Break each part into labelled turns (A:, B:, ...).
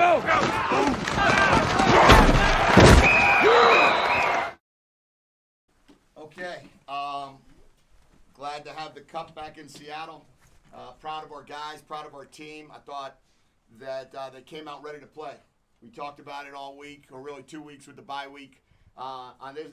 A: Go!
B: Okay, glad to have the cup back in Seattle. Proud of our guys, proud of our team. I thought that they came out ready to play. We talked about it all week, or really 2 weeks with the bye week.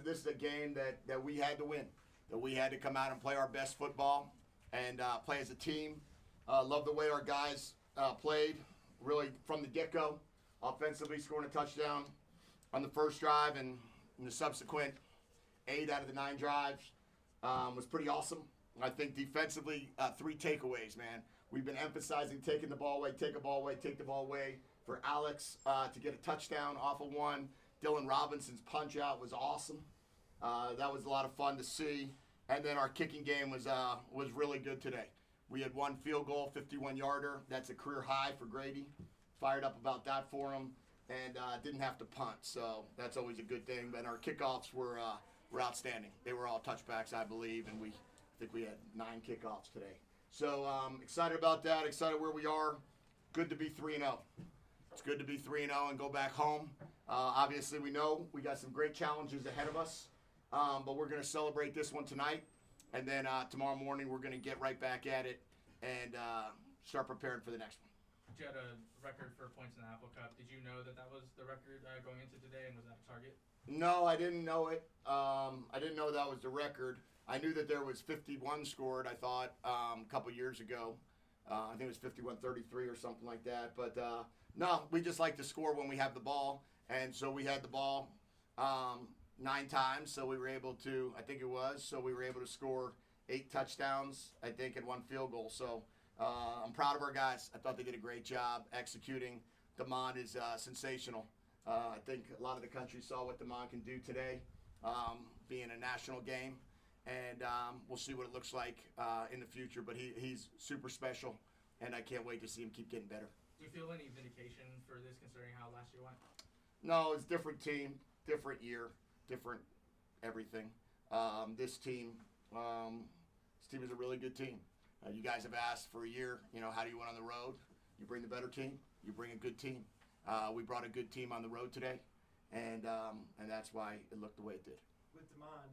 B: This is a game that we had to win, that we had to come out and play our best football and play as a team. Love the way our guys played, really from the get-go, offensively scoring a touchdown on the first drive and in the subsequent 8 out of the 9 drives was pretty awesome. I think defensively, 3 takeaways, man. We've been emphasizing taking the ball away, take the ball away, take the ball away. For Alex to get a touchdown off of one. Dylan Robinson's punch out was awesome. That was a lot of fun to see. And then our kicking game was really good today. We had 1 field goal, 51-yarder. That's a career high for Grady. Fired up about that for him, and didn't have to punt. So that's always a good thing. But our kickoffs were outstanding. They were all touchbacks, I believe, and I think we had 9 kickoffs today. So excited about that. Excited where we are. Good to be 3-0. It's good to be 3-0 and go back home. Obviously, we know we got some great challenges ahead of us, but we're going to celebrate this one tonight. And then tomorrow morning, we're going to get right back at it and start preparing for the next one.
C: You had a record for points in the Apple Cup. Did you know that was the record going into today, and was that a target?
B: No, I didn't know it. I didn't know that was the record. I knew that there was 51 scored, I thought, a couple years ago. I think it was 51-33 or something like that. But no, we just like to score when we have the ball. And so we had the ball 9 times, so we were able to, I think it was, so we were able to score 8 touchdowns, I think, and 1 field goal. So I'm proud of our guys. I thought they did a great job executing. DeMond is sensational. I think a lot of the country saw what DeMond can do today, being a national game. And we'll see what it looks like in the future. But he's super special, and I can't wait to see him keep getting better.
C: Do you feel any vindication for this, considering how last year went?
B: No, it's a different team, different year, different everything. This team is a really good team. You guys have asked for a year, how do you win on the road? You bring the better team. You bring a good team. We brought a good team on the road today, and that's why it looked the way it did.
D: With DeMond,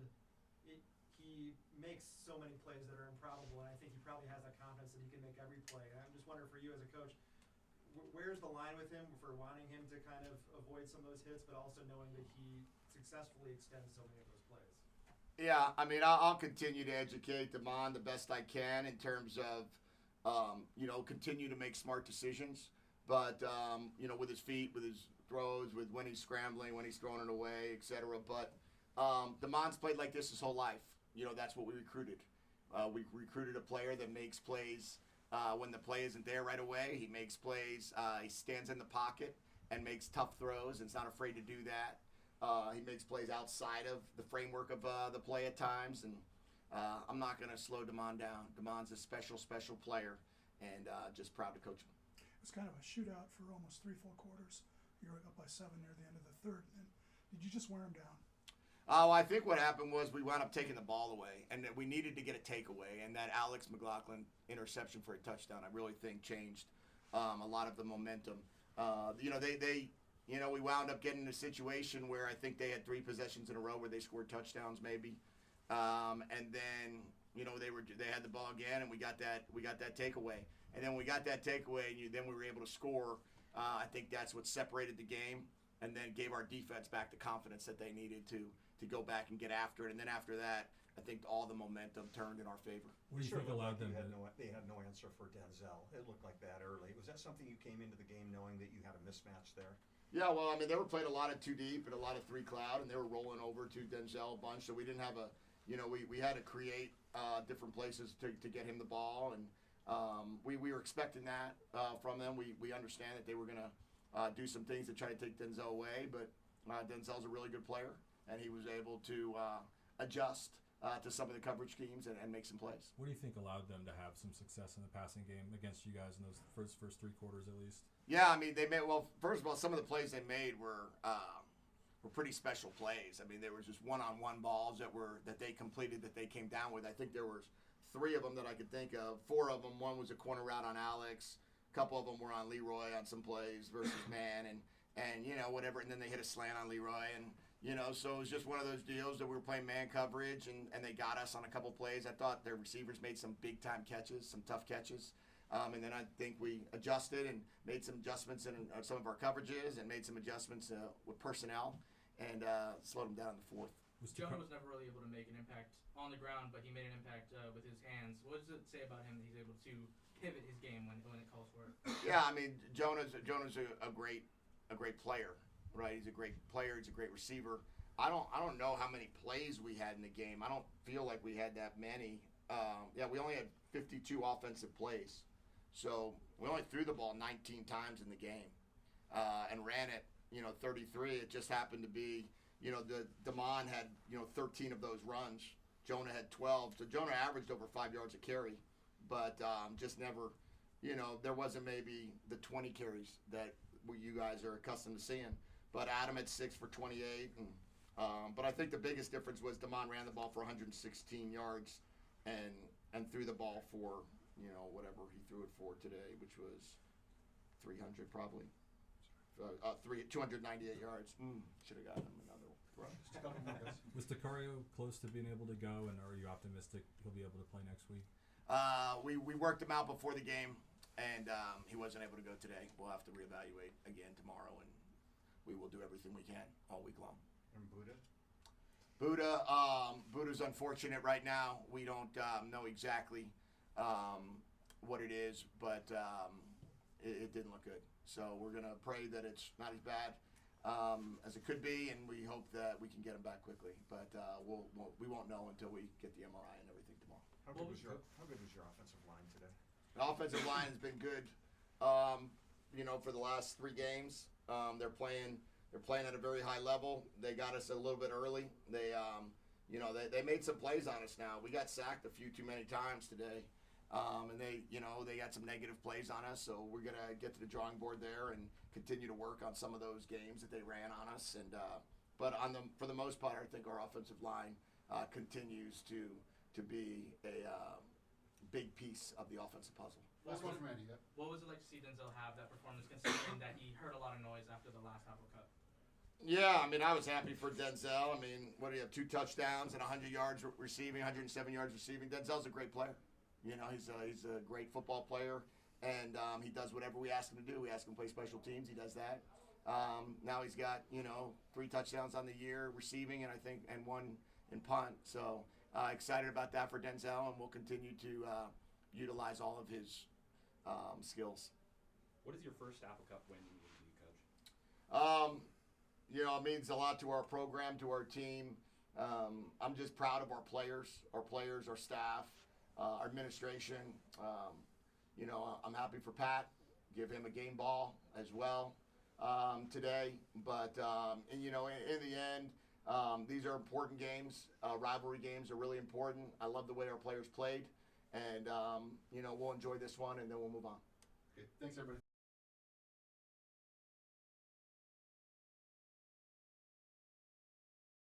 D: he makes so many plays that are improbable, and I think he probably has that confidence that he can make every play. And I'm just wondering for you as a coach, where's the line with him for wanting him to kind of avoid some of those hits, but also knowing that he successfully extends so many of those plays?
B: Yeah, I mean, I'll continue to educate DeMond the best I can in terms of, continue to make smart decisions. But, with his feet, with his throws, with when he's scrambling, when he's throwing it away, et cetera. But DeMond's played like this his whole life. That's what we recruited. We recruited a player that makes plays when the play isn't there right away. He makes plays. He stands in the pocket and makes tough throws and is not afraid to do that. He makes plays outside of the framework of the play at times. And I'm not going to slow DeMond down. DeMond's a special, special player, and just proud to coach him.
E: It was kind of a shootout for almost 3 full quarters. You were up by 7 near the end of the third. And did you just wear him down?
B: Oh, I think what happened was we wound up taking the ball away, and that we needed to get a takeaway, and that Alex McLaughlin interception for a touchdown, I really think changed a lot of the momentum. We wound up getting in a situation where I think they had 3 possessions in a row where they scored touchdowns, maybe, and then they had the ball again, and we got that takeaway, and then we got that takeaway, and then we were able to score. I think that's what separated the game, and then gave our defense back the confidence that they needed to go back and get after it. And then after that, I think all the momentum turned in our favor.
F: What do you think allowed them
G: They had no answer for Denzel. It looked like that early. Was that something you came into the game knowing that you had a mismatch there?
B: Yeah, well, I mean, they were playing a lot of 2 deep and a lot of 3 cloud, and they were rolling over to Denzel a bunch. So we didn't have we had to create different places to get him the ball, and we were expecting that from them. We understand that they were going to do some things to try to take Denzel away, but Denzel's a really good player, and he was able to adjust to some of the coverage schemes and make some plays.
F: What do you think allowed them to have some success in the passing game against you guys in those first 3 quarters at least?
B: Yeah, I mean, first of all, some of the plays they made were pretty special plays. I mean, there was just one-on-one balls that they completed, that they came down with. I think there was 3 of them that I could think of. 4 of them. One was a corner route on Alex. couple of them were on Leroy on some plays versus man, and you know, whatever. And then they hit a slant on Leroy, and you know, so it was just one of those deals that we were playing man coverage, and they got us on a couple plays. I thought their receivers made some big time catches, some tough catches. And then I think we adjusted and made some adjustments in some of our coverages and made some adjustments with personnel and slowed them down in the fourth.
C: Jonah was never really able to make an impact on the ground, but he made an impact with his hands. What does it say about him that he's able to pivot his game when it calls for it?
B: Yeah, I mean, Jonah's a great player, right? He's a great player. He's a great receiver. I don't know how many plays we had in the game. I don't feel like we had that many. Yeah, we only had 52 offensive plays. So we only threw the ball 19 times in the game and ran it, 33. It just happened to be, Damon had, 13 of those runs. Jonah had 12. So Jonah averaged over 5 yards a carry, but just never, there wasn't maybe the 20 carries that you guys are accustomed to seeing. But Adam had 6 for 28. But I think the biggest difference was Damon ran the ball for 116 yards and threw the ball for, whatever he threw it for today, which was 300 probably. 298 yards. Should have gotten him another run.
F: Was Sicario close to being able to go, and are you optimistic he'll be able to play next week?
B: We worked him out before the game, and he wasn't able to go today. We'll have to reevaluate again tomorrow, and we will do everything we can all week long.
G: And Buddha?
B: Buddha's unfortunate right now. We don't know exactly what it is, but it didn't look good. So we're going to pray that it's not as bad as it could be, and we hope that we can get him back quickly. But we won't know until we get the MRI and everything tomorrow.
G: How good was your offensive line today?
B: The offensive line has been good, for the last 3 games. They're playing at a very high level. They got us a little bit early. They made some plays on us now. We got sacked a few too many times today. And they got some negative plays on us, so we're going to get to the drawing board there and continue to work on some of those games that they ran on us. And but for the most part, I think our offensive line continues to be a big piece of the offensive puzzle.
C: Last one from Andy. What was it like to see Denzel have that performance, considering that he heard a lot of noise after the last Apple Cup?
B: Yeah, I mean, I was happy for Denzel. I mean, what do you have, 2 touchdowns and 100 yards receiving, 107 yards receiving. Denzel's a great player. He's a great football player, and he does whatever we ask him to do. We ask him to play special teams. He does that. Now he's got, 3 touchdowns on the year receiving, and 1 in punt. So excited about that for Denzel, and we'll continue to utilize all of his skills.
A: What does your first Apple Cup win mean to you, Coach?
B: It means a lot to our program, to our team. I'm just proud of our players, our staff. Our administration, I'm happy for Pat. Give him a game ball as well today. But in the end, these are important games. Rivalry games are really important. I love the way our players played, and we'll enjoy this one, and then we'll move on.
H: Okay, thanks everybody.